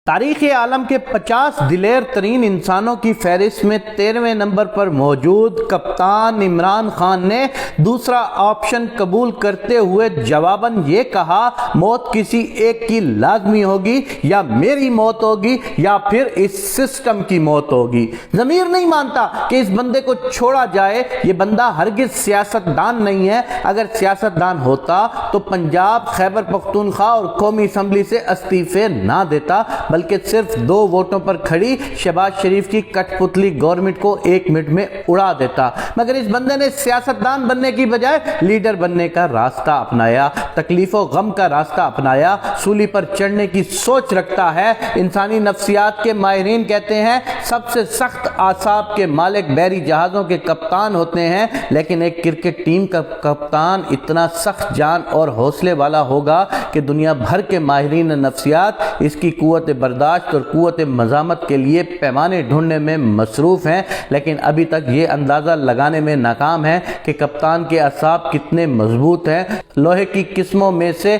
تاریخ عالم کے 50 دلیر ترین انسانوں کی فہرست میں 13ویں نمبر پر موجود کپتان عمران خان نے دوسرا آپشن قبول کرتے ہوئے جواباً یہ کہا، موت کسی ایک کی لازمی ہوگی، یا میری موت ہوگی یا پھر اس سسٹم کی موت ہوگی۔ ضمیر نہیں مانتا کہ اس بندے کو چھوڑا جائے۔ یہ بندہ ہرگز سیاستدان نہیں ہے۔ اگر سیاستدان ہوتا تو پنجاب، خیبر پختونخوا اور قومی اسمبلی سے استعفے نہ دیتا، بلکہ صرف 2 ووٹوں پر کھڑی شہباز شریف کی کٹ پتلی گورنمنٹ کو 1 منٹ میں اڑا دیتا۔ مگر اس بندے نے سیاستدان بننے کی بجائے لیڈر بننے کا راستہ اپنایا، تکلیف و غم کا راستہ اپنایا، سولی پر چڑھنے کی سوچ رکھتا ہے۔ انسانی نفسیات کے ماہرین کہتے ہیں سب سے سخت اعصاب کے مالک بحری جہازوں کے کپتان ہوتے ہیں، لیکن ایک کرکٹ ٹیم کا کپتان اتنا سخت جان اور حوصلے والا ہوگا کہ دنیا بھر کے ماہرین نفسیات اس کی قوت برداشت اور قوت مزاحمت کے لیے پیمانے ڈھونڈنے میں مصروف ہیں، لیکن ابھی تک یہ اندازہ لگانے میں ناکام ہیں کہ کپتان کے اعصاب کتنے مضبوط ہیں۔ لوہے کی قسموں میں سے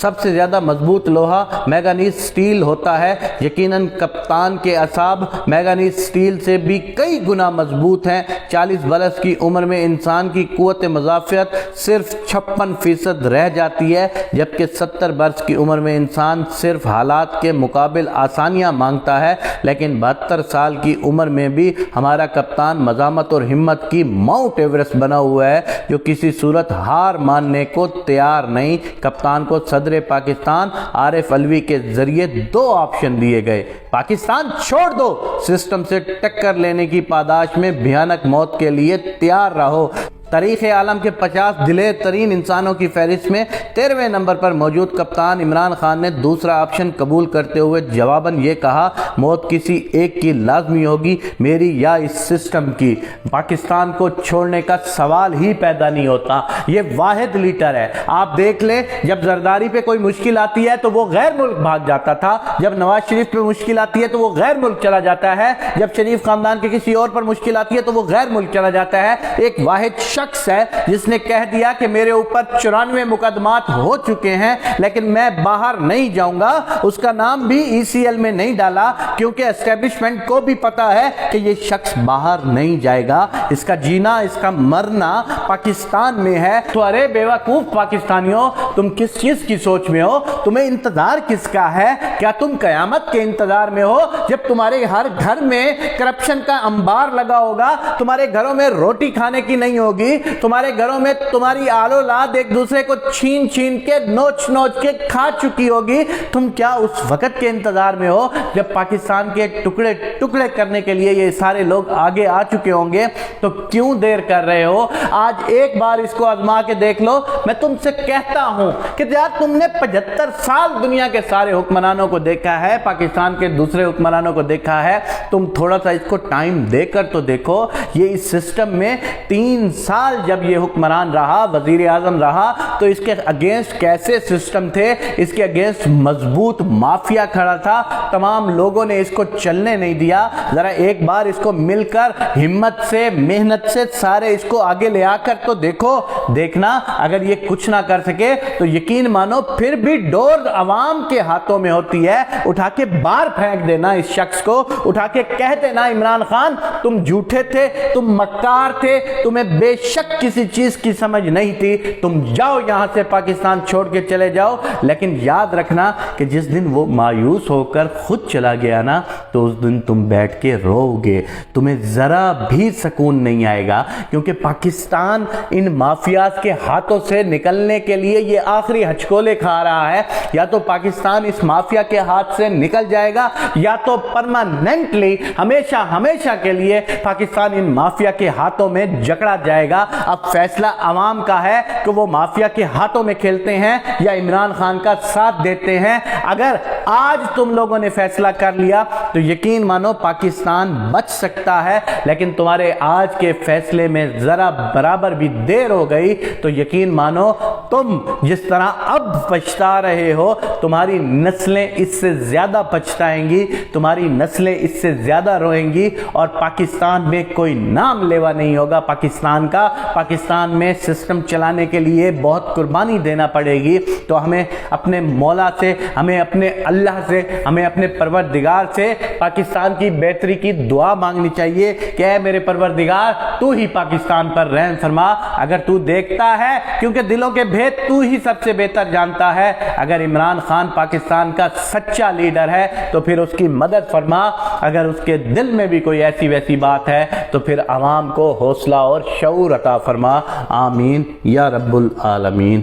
سب سے زیادہ مضبوط لوہا مینگنیز سٹیل ہوتا ہے۔ یقیناً کپتان کے اعصاب مینگنیز سٹیل سے بھی کئی گنا مضبوط ہیں۔ 40 برس کی عمر میں انسان کی قوت مدافعت صرف 56% رہ جاتی ہے، جبکہ 70 برس کی عمر میں انسان صرف حالات کے مقابل آسانیاں مانگتا ہے، لیکن 72 سال کی عمر میں بھی ہمارا کپتان مزاحمت اور ہمت کی ماؤنٹ ایورسٹ بنا ہوا ہے، جو کسی صورت ہار ماننے کو تیار نہیں۔ کپتان کو صدر پاکستان عارف علوی کے ذریعے 2 آپشن دیے گئے: پاکستان چھوڑ دو، سسٹم سے ٹکر لینے کی پاداش میں بھیانک موت کے لیے تیار رہو۔ تاریخ عالم کے 50 دلیر ترین انسانوں کی فہرست میں 13ویں نمبر پر موجود کپتان عمران خان نے دوسرا آپشن قبول کرتے ہوئے جواباً یہ کہا، موت کسی ایک کی لازمی ہوگی، میری یا اس سسٹم کی۔ پاکستان کو چھوڑنے کا سوال ہی پیدا نہیں ہوتا۔ یہ واحد لیڈر ہے۔ آپ دیکھ لیں، جب زرداری پہ کوئی مشکل آتی ہے تو وہ غیر ملک بھاگ جاتا تھا، جب نواز شریف پہ مشکل آتی ہے تو وہ غیر ملک چلا جاتا ہے، جب شریف خاندان کے کسی اور پر مشکل آتی ہے تو وہ غیر ملک چلا جاتا ہے۔ ایک واحد شخص ہے جس نے کہہ دیا کہ میرے اوپر 94 مقدمات ہو چکے ہیں لیکن میں باہر نہیں جاؤں گا۔ اس کا نام بھی ECL میں نہیں ڈالا کیونکہ اسٹیبلشمنٹ کو بھی پتا ہے کہ یہ شخص باہر نہیں جائے گا۔ اس کا جینا، اس کا مرنا پاکستان میں ہے۔ تو ارے بیوقوف پاکستانیوں، تم کس چیز کی سوچ میں ہو؟ تمہیں انتظار کس کا ہے؟ کیا تم قیامت کے انتظار میں ہو جب تمہارے ہر گھر میں کرپشن کا انبار لگا ہوگا، تمہارے گھروں میں روٹی کھانے کی نہیں ہوگی، تمہارے گھروں میں تمہاری آل اولاد ایک دوسرے کو چھین چھین کے نوچ نوچ کے کھا چکی ہوگی؟ تم کیا اس وقت کے انتظار میں ہو جب پاکستان کے ٹکڑے ٹکڑے کرنے کے لیے یہ سارے لوگ آگے آ چکے ہوں گے؟ تو کیوں دیر کر رہے ہو؟ آج ایک بار اس کو آزما کے دیکھ لو۔ میں تم سے کہتا ہوں کہ یار تم نے 75 سال دنیا کے سارے حکمرانوں کو دیکھا ہے، پاکستان کے دوسرے حکمرانوں کو دیکھا ہے، تم تھوڑا سا اس کو ٹائم دے کر تو دیکھو۔ یہ اس سسٹم میں 3 سال جب یہ حکمران رہا، وزیر اعظم رہا، تو اس کے اگینسٹ کیسے سسٹم تھے؟ اس کے اگینسٹ مضبوط مافیا کھڑا تھا۔ تمام لوگوں نے اس کو چلنے نہیں دیا۔ ذرا ایک بار اس کو مل کر ہمت سے، محنت سے سارے اس کو آگے لے آ کر تو دیکھو۔ دیکھنا اگر یہ کچھ نہ کر سکے تو یقین مانو پھر بھی ڈور عوام کے ہاتھوں میں ہوتی ہے۔ اٹھا کے باہر پھینک دینا اس شخص کو، اٹھا کے کہہ دینا عمران خان تم جھوٹے تھے، تم مکار تھے، تمہیں بے شک کسی چیز کی سمجھ نہیں تھی، تم جاؤ یہاں سے، پاکستان چھوڑ کے چلے جاؤ۔ لیکن یاد رکھنا کہ جس دن وہ مایوس ہو کر خود چلا گیا نا، تو اس دن تم بیٹھ کے رو گے، تمہیں ذرا بھی سکون نہیں آئے گا، کیونکہ پاکستان ان مافیاز کے ہاتھوں سے نکلنے کے لیے یہ آخری ہچکولے کھا رہا ہے۔ یا تو پاکستان اس مافیا کے ہاتھ سے نکل جائے گا، یا تو پرماننٹلی ہمیشہ ہمیشہ کے لیے پاکستان ان مافیا کے ہاتھوں میں جکڑا جائے گا۔ اب فیصلہ عوام کا ہے کہ وہ مافیا کے ہاتھوں میں کھیلتے ہیں یا عمران خان کا ساتھ دیتے ہیں۔ اگر آج تم لوگوں نے فیصلہ کر لیا تو یقین مانو پاکستان بچ سکتا ہے، لیکن تمہارے آج کے فیصلے میں ذرا برابر بھی دیر ہو گئی تو یقین مانو تم جس طرح اب پچھتا رہے ہو، تمہاری نسلیں اس سے زیادہ پچھتائیں گی، تمہاری نسلیں اس سے زیادہ روئیں گی، اور پاکستان میں کوئی نام لیوا نہیں ہوگا پاکستان کا۔ پاکستان میں سسٹم چلانے کے لیے بہت قربانی دینا پڑے گی۔ تو ہمیں اپنے مولا سے، ہمیں اپنے اللہ اللہ سے ہمیں اپنے پروردگار سے پاکستان کی بہتری کی دعا مانگنی چاہیے کہ اے میرے پروردگار تو ہی پاکستان پر رحم فرما۔ اگر تو دیکھتا ہے، کیونکہ دلوں کے بھید تو ہی سب سے بہتر جانتا ہے، اگر عمران خان پاکستان کا سچا لیڈر ہے تو پھر اس کی مدد فرما، اگر اس کے دل میں بھی کوئی ایسی ویسی بات ہے تو پھر عوام کو حوصلہ اور شعور عطا فرما۔ آمین یا رب العالمین۔